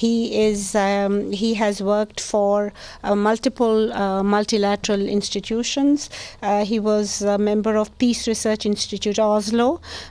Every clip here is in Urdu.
he has worked for multiple multilateral institutions. He was a member of Peace Research Institute Oslo,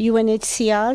UNHCR,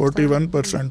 41%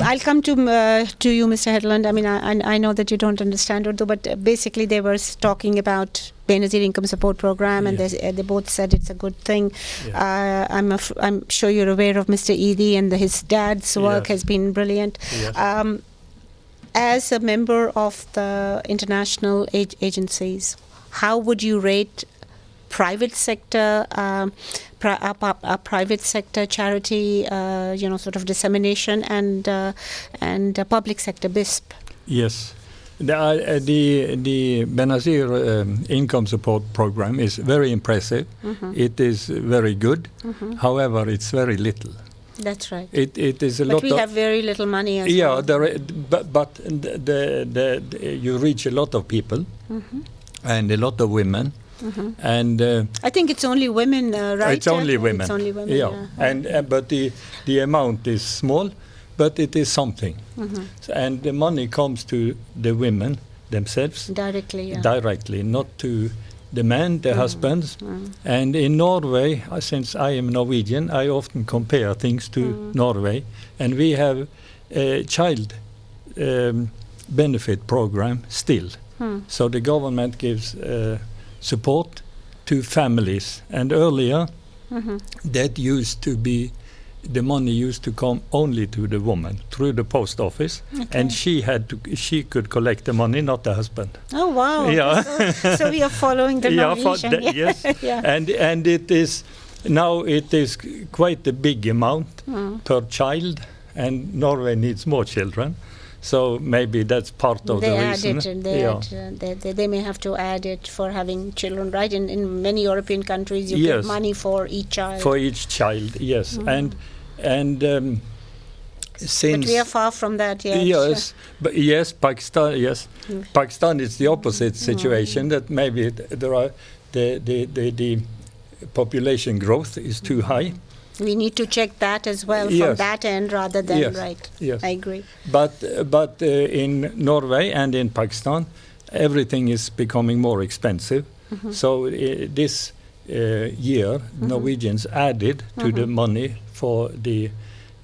I'll come to you, Mr. Hedlund. I mean, I know that you don't understand Urdu, but basically they were talking about Benazir Income Support Program, and they both said it's a good thing. I'm sure you're aware of Mr. Eidi, and his dad's work has been brilliant. As a member of the international agencies, how would you rate private sector, private sector charity, sort of dissemination, and public sector BISP? Yes, the Benazir Income Support Program is very impressive. It is very good. However, it's very little. That's right. It is a lot. But we have very little money as well. But you reach a lot of people and a lot of women. And I think it's only women, right? It's only women. It's only women. Yeah. And but the amount is small, but it is something. And the money comes to the women themselves directly, not to the men, the husbands. And in Norway, since I am Norwegian, I often compare things to Norway, and we have a child benefit program still. So the government gives support to families, and earlier that used to be, the money used to come only to the woman through the post office, and she could collect the money, not the husband. Oh wow! Yeah. So we are following the Norwegian. Yes. And it is now it is quite a big amount per child, and Norway needs more children. So maybe that's part of the reason. They may have to add it for having children, right? In many European countries, you get money for each child. For each child, yes. And since but we are far from that, Pakistan, Pakistan is the opposite situation. That maybe there are the population growth is too high. We need to check that as well from that end rather than Yes. I agree. But in Norway and in Pakistan, everything is becoming more expensive. So this year, Norwegians added to the money for the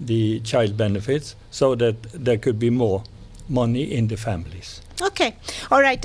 the child benefits so that there could be more money in the families. Okay, all right.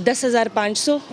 10,500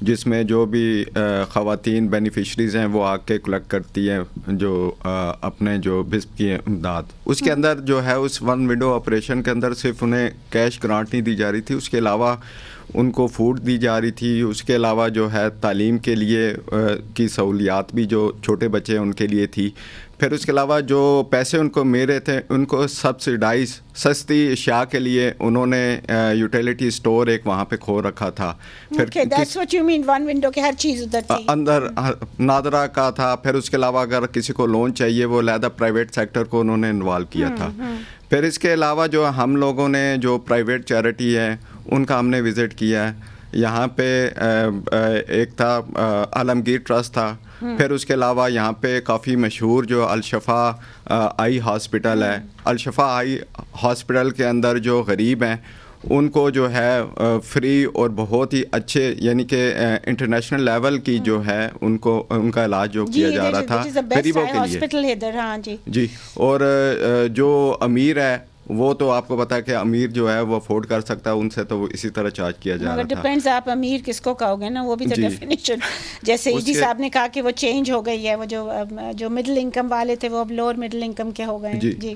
جس میں جو بھی خواتین بینیفیشریز ہیں وہ آ کے کلیکٹ کرتی ہیں جو اپنے جو بسپ کی امداد. اس کے اندر جو ہے اس ون ونڈو آپریشن کے اندر صرف انہیں کیش گرانٹ نہیں دی جا رہی تھی, اس کے علاوہ ان کو فوڈ دی جا رہی تھی. اس کے علاوہ جو ہے تعلیم کے لیے کی سہولیات بھی جو چھوٹے بچے ہیں ان کے لیے تھی. پھر اس کے علاوہ جو پیسے ان کو مل رہے تھے ان کو سبسڈائز سستی اشیاء کے لیے انہوں نے یوٹیلیٹی اسٹور ایک وہاں پہ کھول رکھا تھا. اندر نادرا کا تھا. پھر اس کے علاوہ اگر کسی کو لون چاہیے وہ علیحدہ پرائیویٹ سیکٹر کو انہوں نے انوالو کیا تھا. پھر اس کے علاوہ جو ہم لوگوں نے جو پرائیویٹ چیریٹی ہے ان کا ہم نے وزٹ کیا ہے. یہاں پہ ایک تھا عالمگیر ٹرسٹ تھا. پھر اس کے علاوہ یہاں پہ کافی مشہور جو الشفا آئی ہاسپٹل ہے. الشفا آئی ہاسپٹل کے اندر جو غریب ہیں ان کو جو ہے فری اور بہت ہی اچھے یعنی کہ انٹرنیشنل لیول کی جو ہے ان کو ان کا علاج جو کیا جا رہا تھا غریبوں کے لیے. جی اور جو امیر ہے وہ تو آپ کو پتا ہے کہ امیر جو ہے وہ افورڈ کر سکتا ہے, ان سے تو وہ اسی طرح چارج کیا جا رہا تھا. ڈیپینڈز آپ امیر کس کو کہو گے نا, وہ بھی تو ڈیفینیشن جیسے ایڈی صاحب نے کہا کہ وہ چینج ہو گئی ہے, وہ جو مڈل انکم والے تھے وہ اب لوور مڈل انکم کے ہو گئے ہیں. جی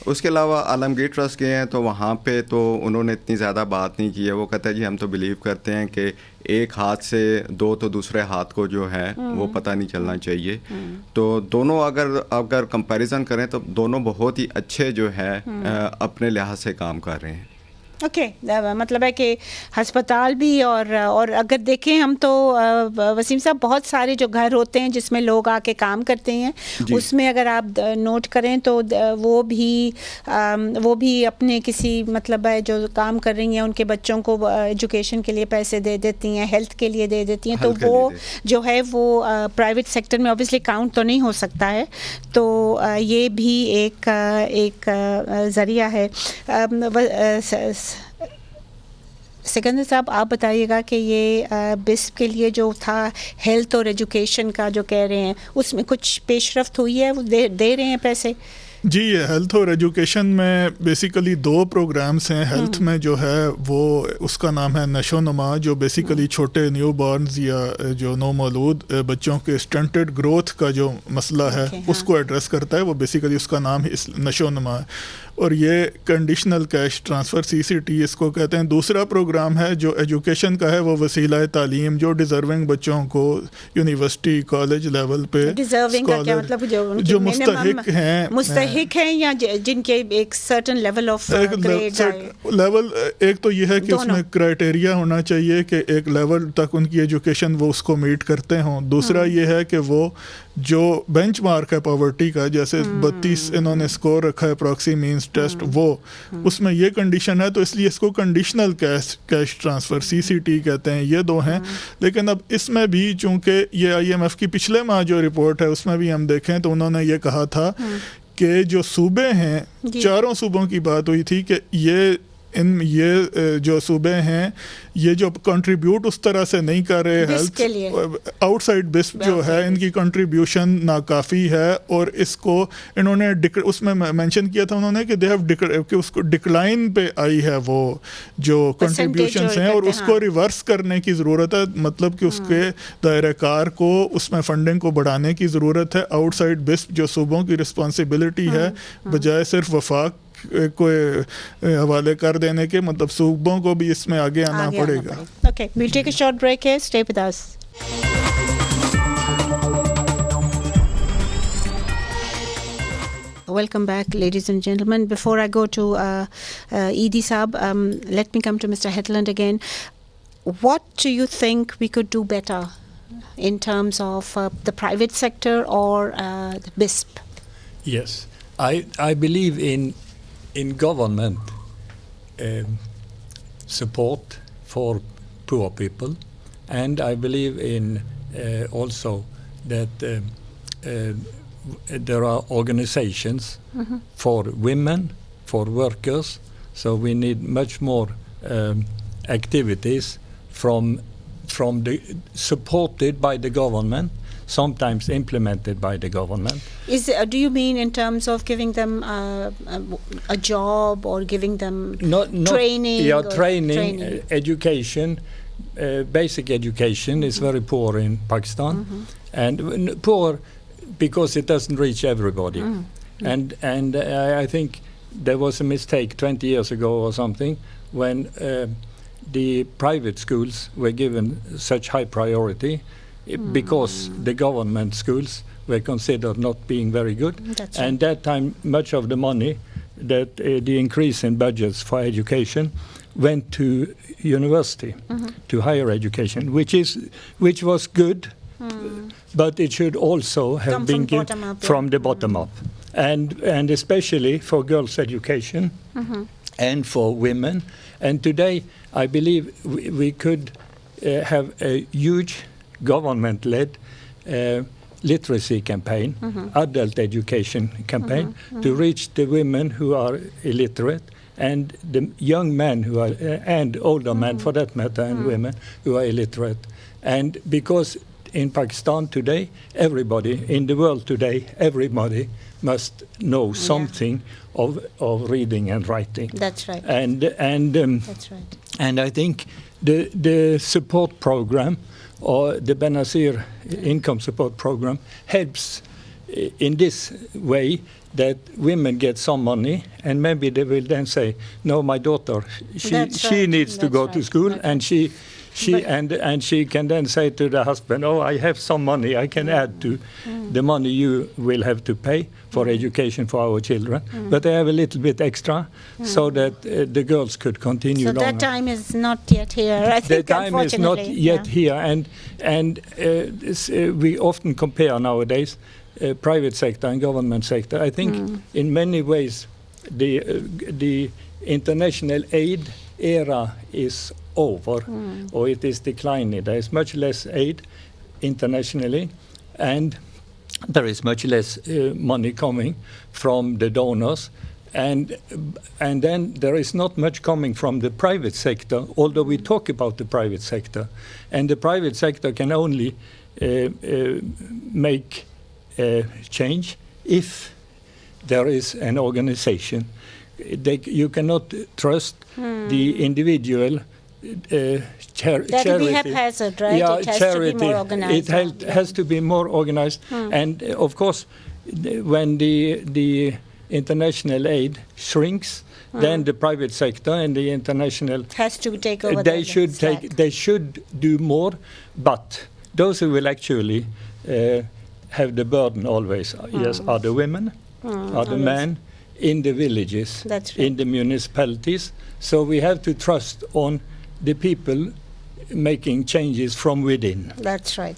اس کے علاوہ عالمگیر ٹرسٹ گئے ہیں تو وہاں پہ تو انہوں نے اتنی زیادہ بات نہیں کی ہے. وہ کہتا ہے جی ہم تو بلیو کرتے ہیں کہ ایک ہاتھ سے دو تو دوسرے ہاتھ کو جو ہے وہ پتہ نہیں چلنا چاہیے. تو دونوں اگر کمپیریزن کریں تو دونوں بہت ہی اچھے جو ہے اپنے لحاظ سے کام کر رہے ہیں. اوکے مطلب ہے کہ ہسپتال بھی اور اگر دیکھیں ہم تو وسیم صاحب بہت سارے جو گھر ہوتے ہیں جس میں لوگ آ کے کام کرتے ہیں اس میں اگر آپ نوٹ کریں تو وہ بھی اپنے کسی مطلب ہے جو کام کر رہی ہیں ان کے بچوں کو ایجوکیشن کے لیے پیسے دے دیتی ہیں, ہیلتھ کے لیے دے دیتی ہیں. تو وہ جو ہے وہ پرائیویٹ سیکٹر میں اوبیسلی کاؤنٹ تو نہیں ہو سکتا ہے. تو یہ بھی ایک ذریعہ ہے. سکندر صاحب آپ بتائیے گا کہ یہ بسپ کے لیے جو تھا ہیلتھ اور ایجوکیشن کا جو کہہ رہے ہیں اس میں کچھ پیش رفت ہوئی ہے, وہ دے رہے ہیں پیسے؟ جی یہ ہیلتھ اور ایجوکیشن میں بیسیکلی 2 پروگرامز ہیں. ہیلتھ میں جو ہے وہ اس کا نام ہے نشو نما, جو بیسیکلی چھوٹے نیو بارنز یا جو نو مولود بچوں کے اسٹنٹڈ گروتھ کا جو مسئلہ ہے اس کو ایڈریس کرتا ہے. وہ بیسیکلی اس کا نام نشو نما ہے. اور یہ کنڈیشنل کیش ٹرانسفر CCT اس کو کہتے ہیں. دوسرا پروگرام ہے جو ایجوکیشن کا ہے, وہ وسیلہ تعلیم جو ڈیزرونگ بچوں کو یونیورسٹی کالج لیول پہ جو مستحق ہیں یا جن کے ایک سرٹن لیول آف لیول. ایک تو یہ ہے کہ اس میں کرائٹیریا ہونا چاہیے کہ ایک لیول تک ان کی ایجوکیشن وہ اس کو میٹ کرتے ہوں. دوسرا یہ ہے کہ وہ جو بینچ مارک ہے پاورٹی کا, جیسے 32 انہوں نے اسکور رکھا ہے پراکسی مینس ٹیسٹ, وہ اس میں یہ کنڈیشن ہے. تو اس لیے اس کو کنڈیشنل کیش ٹرانسفر CCT کہتے ہیں. یہ 2 ہیں. لیکن اب اس میں بھی چونکہ یہ IMF کی پچھلے ماہ جو رپورٹ ہے اس میں بھی ہم دیکھیں تو انہوں نے یہ کہا تھا کہ جو صوبے ہیں 4 صوبوں کی بات ہوئی تھی کہ یہ جو صوبے ہیں یہ جو کنٹریبیوٹ اس طرح سے نہیں کر رہے ہیلتھ آؤٹ سائڈ بسپ جو ہے ان کی کنٹریبیوشن ناکافی ہے. اور اس کو انہوں نے اس میں مینشن کیا تھا انہوں نے کہ اس کو ڈکلائن پہ آئی ہے وہ جو کنٹریبیوشنس ہیں, اور اس کو ریورس کرنے کی ضرورت ہے. مطلب کہ اس کے دائرہ کار کو اس میں فنڈنگ کو بڑھانے کی ضرورت ہے. آؤٹ سائڈ بسپ جو صوبوں کی رسپانسبلٹی ہے بجائے صرف وفاق کو حوالے کر دینے کے, مطلب صوبوں کو بھی اس میں آگے آنا پڑے گا. Okay, we'll take a short break here. Stay with us. Welcome back, ladies and gentlemen. Before I go to Edie Saab, let me come to Mr. Hetland again. What do you think we could do better in terms of the private sector or the BISP? Yes, I believe in government support for poor people, and I believe in also that there are organizations for women, for workers, so we need much more activities from the supported by the government, sometimes implemented by the government. Do you mean in terms of giving them a job or giving them training? Yeah, training, education, basic education is very poor in Pakistan, and poor because it doesn't reach everybody. And I think there was a mistake 20 years ago or something when the private schools were given such high priority because the government schools were considered not being very good. That's and that time much of the money that the increase in budgets for education went to university, to higher education, which was good, but it should also have been given from the bottom up, and especially for girls' education and for women. And today, I believe we could have a huge government-led literacy campaign, adult education campaign, to reach the women who are illiterate and the young men who are, and older men for that matter, and women who are illiterate. And because in Pakistan today, everybody, in the world today, everybody must know something of reading and writing. That's right. And That's right. And I think the support program, or the Benazir income support program, helps in this way that women get some money, and maybe they will then say, no, my daughter, she needs to go to school, and she can then say to the husband, oh, I have some money I can add to the money you will have to pay for education for our children, but I have a little bit extra so that the girls could continue longer. So that time is not yet here, I think, the time is not yet here, and we often compare nowadays private sector and government sector. I think in many ways the international aid era is over, or it is declining. There is much less aid internationally, and there is much less money coming from the donors, and then there is not much coming from the private sector, although we talk about the private sector, and the private sector can only make change if there is an organization. You cannot trust the individual charity. That will be haphazard, right? Yeah, it has charity. To be more organized. It has to be more organized. And of course, when the international aid shrinks, then the private sector and the international has to take over. They should do more, but those who will actually have the burden always, yes, are the women, are the men in the villages, in the municipalities. So we have to trust on the people making changes from within. That's right.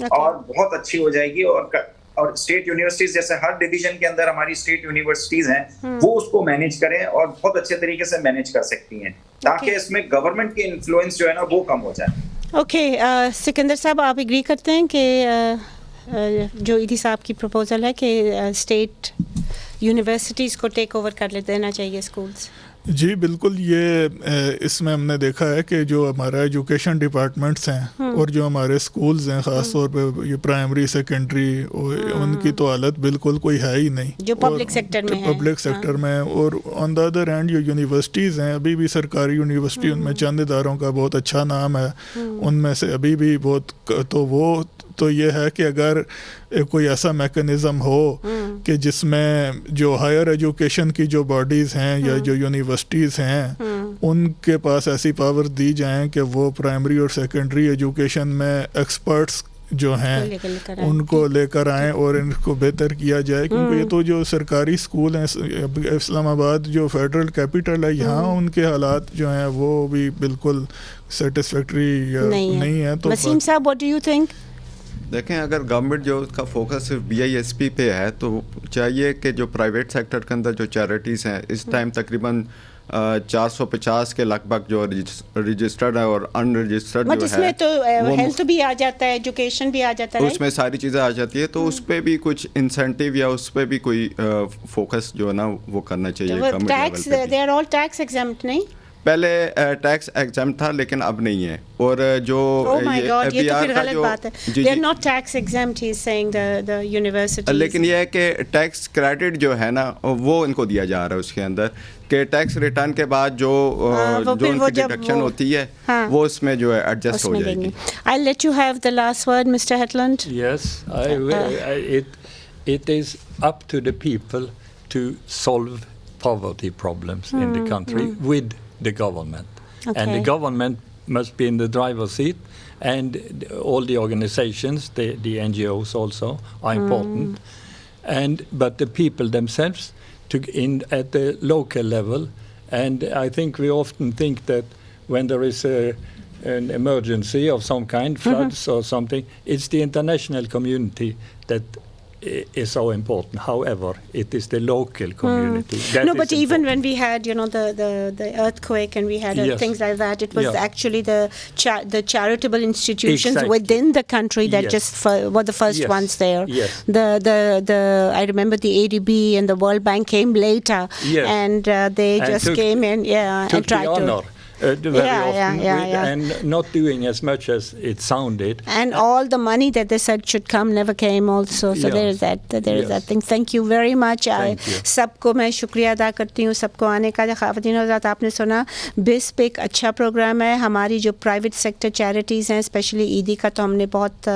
اور بہت اچھی ہو جائے گی. اور اسٹیٹ یونیورسٹیز جیسے ہر ڈویژن کے اندر ہماری اسٹیٹ یونیورسٹیز ہیں وہ اس کو مینیج کریں اور بہت اچھے طریقے سے مینیج کر سکتی ہیں تاکہ اس میں گورنمنٹ کی انفلوئنس جو ہے نا وہ کم ہو جائے. اوکے سکندر صاحب, آپ ایگری کرتے ہیں کہ جو ایدی صاحب کی پروپوزل ہے کہ اسٹیٹ یونیورسٹیز کو ٹیک اوور کر دینا چاہیے اسکولس؟ جی بالکل, یہ اس میں ہم نے دیکھا ہے کہ جو ہمارا ایجوکیشن ڈپارٹمنٹس ہیں اور جو ہمارے اسکولز ہیں خاص طور پہ یہ پرائمری سیکنڈری, ان کی تو حالت بالکل کوئی ہے ہی نہیں جو پبلک سیکٹر میں. اور آن دا ادر ہینڈ جو یونیورسٹیز ہیں, ابھی بھی سرکاری یونیورسٹی, ان میں چند اداروں کا بہت اچھا نام ہے, ان میں سے ابھی بھی بہت, تو یہ ہے کہ اگر کوئی ایسا میکانزم ہو کہ جس میں جو ہائر ایجوکیشن کی جو باڈیز ہیں یا جو یونیورسٹیز ہیں ان کے پاس ایسی پاور دی جائیں کہ وہ پرائمری اور سیکنڈری ایجوکیشن میں ایکسپرٹس جو ہیں ان کو لے کر آئیں اور ان کو بہتر کیا جائے, کیونکہ یہ تو جو سرکاری اسکول ہیں اسلام آباد جو فیڈرل کیپٹل ہے, یہاں ان کے حالات جو ہیں وہ بھی بالکل سیٹسفیکٹری نہیں ہے. تو وسیم صاحب, واٹ ڈو یو تھنک؟ دیکھیں, اگر گورنمنٹ جو اس کا فوکس صرف BISP پہ ہے تو چاہیے کہ جو پرائیویٹ سیکٹر کے اندر جو چیریٹیز ہیں اس ٹائم تقریباً 450 کے لگ بھگ جو رجسٹرڈ ہے اور ان رجسٹرڈ جو ہے, اس میں تو ہیلتھ بھی آ جاتا ہے, ایجوکیشن بھی آ جاتا ہے, اس میں ساری چیزیں آ جاتی ہے, تو اس پہ بھی کچھ انسینٹیو یا اس پہ بھی کوئی فوکس جو ہے نا وہ کرنا چاہیے گورنمنٹ لیول پہ. They are all tax exempt نہیں؟ پہلے ٹیکس ایگزمپٹ تھا لیکن اب نہیں ہے. اور جو لیکن یہ ہے کہ ٹیکس کریڈٹ جو ہے نا وہ ان کو دیا جا رہا ہے اس کے اندر کہ ٹیکس ریٹرن کے بعد جو ان کی ڈیڈکشن ہوتی ہے وہ اس میں جو ہے ایڈجسٹ ہو جائے گی. I'll let you have the last word, Mr. Hetland. Yes, it is up to the people to solve poverty problems in the country with the government. Okay. And the government must be in the driver's seat, and all the organizations, the NGOs also are important. But the people themselves at the local level, and I think we often think that when there is an emergency of some kind, floods or something, it's the international community that is so important. However, it is the local community. No, but even when we had, the earthquake and we had things like that, it was actually the charitable institutions within the country that just were the first ones there. Yes. I remember the ADB and the World Bank came later, and they just came in, and tried to. Very often, and not doing as much as it sounded. And all the money that they said should come never came also. So there is that thing. Thank you very much. سب کو میں شکریہ ادا کرتی ہوں, سب کو آنے کا. خواتین حضرات, آپ نے سنا BISP ایک اچھا پروگرام ہے. ہماری جو پرائیویٹ سیکٹر چیریٹیز ہیں, اسپیشلی ایدی کا تو ہم نے بہت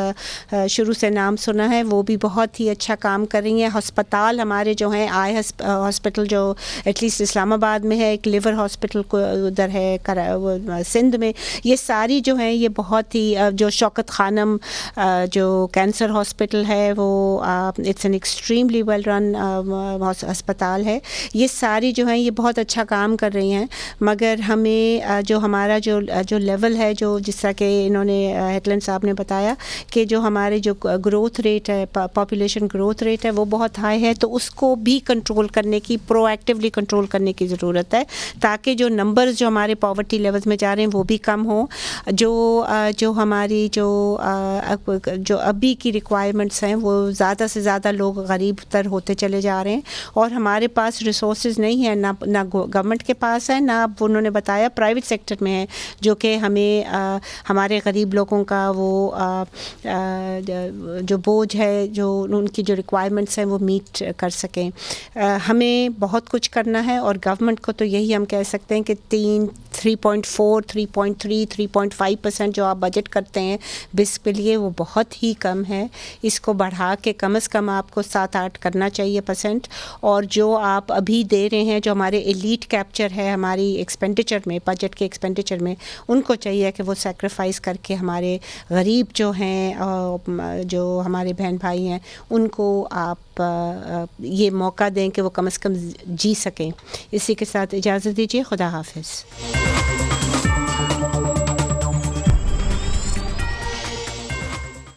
شروع سے نام سنا ہے, وہ بھی بہت ہی اچھا کام کر رہی ہیں. ہسپتال ہمارے جو ہیں, آئی ہاسپٹل جو ایٹ لیسٹ اسلام آباد میں ہے, ایک لیور ہاسپٹل کو ادھر ہے سندھ میں, یہ ساری جو ہیں یہ بہت ہی, جو شوکت خانم جو کینسر ہاسپٹل ہے وہ اٹس این ایکسٹریملی ویل رن ہسپتال ہے. یہ ساری جو ہیں یہ بہت اچھا کام کر رہی ہیں, مگر ہمیں جو ہمارا جو لیول ہے, جو جس طرح کہ انہوں نے ہیٹلینڈ صاحب نے بتایا کہ جو ہمارے جو گروتھ ریٹ ہے, پاپولیشن گروتھ ریٹ ہے, وہ بہت ہائی ہے, تو اس کو بھی کنٹرول کرنے کی, پرو ایکٹیولی کنٹرول کرنے کی ضرورت ہے, تاکہ جو نمبرز جو ہمارے پاورٹی لیولز میں جا رہے ہیں وہ بھی کم ہوں. جو ہماری جو ابھی کی ریکوائرمنٹس ہیں وہ زیادہ سے زیادہ لوگ غریب تر ہوتے چلے جا رہے ہیں, اور ہمارے پاس ریسورسز نہیں ہیں, نہ گورنمنٹ کے پاس ہے, نہ اب انہوں نے بتایا پرائیویٹ سیکٹر میں ہے, جو کہ ہمیں ہمارے غریب لوگوں کا وہ جو بوجھ ہے, جو ان کی جو ریکوائرمنٹس ہیں وہ میٹ کر سکیں. ہمیں بہت کچھ کرنا ہے, اور گورنمنٹ کو تو یہی ہم کہہ سکتے ہیں کہ 3.4, 3.3, 3.5% جو آپ بجٹ کرتے ہیں BISP کے لیے, وہ بہت ہی کم ہے. اس کو بڑھا کے کم از کم آپ کو 7-8 کرنا چاہیے %. اور جو آپ ابھی دے رہے ہیں, جو ہمارے ایلیٹ کیپچر ہے ہماری ایکسپینڈیچر میں, بجٹ کے ایکسپینڈیچر میں, ان کو چاہیے کہ وہ سیکریفائز کر کے ہمارے غریب جو ہیں, جو ہمارے بہن بھائی ہیں, ان کو آپ یہ موقع دیں کہ وہ کم از کم جی سکیں. اسی کے ساتھ اجازت دیجیے, خدا حافظ.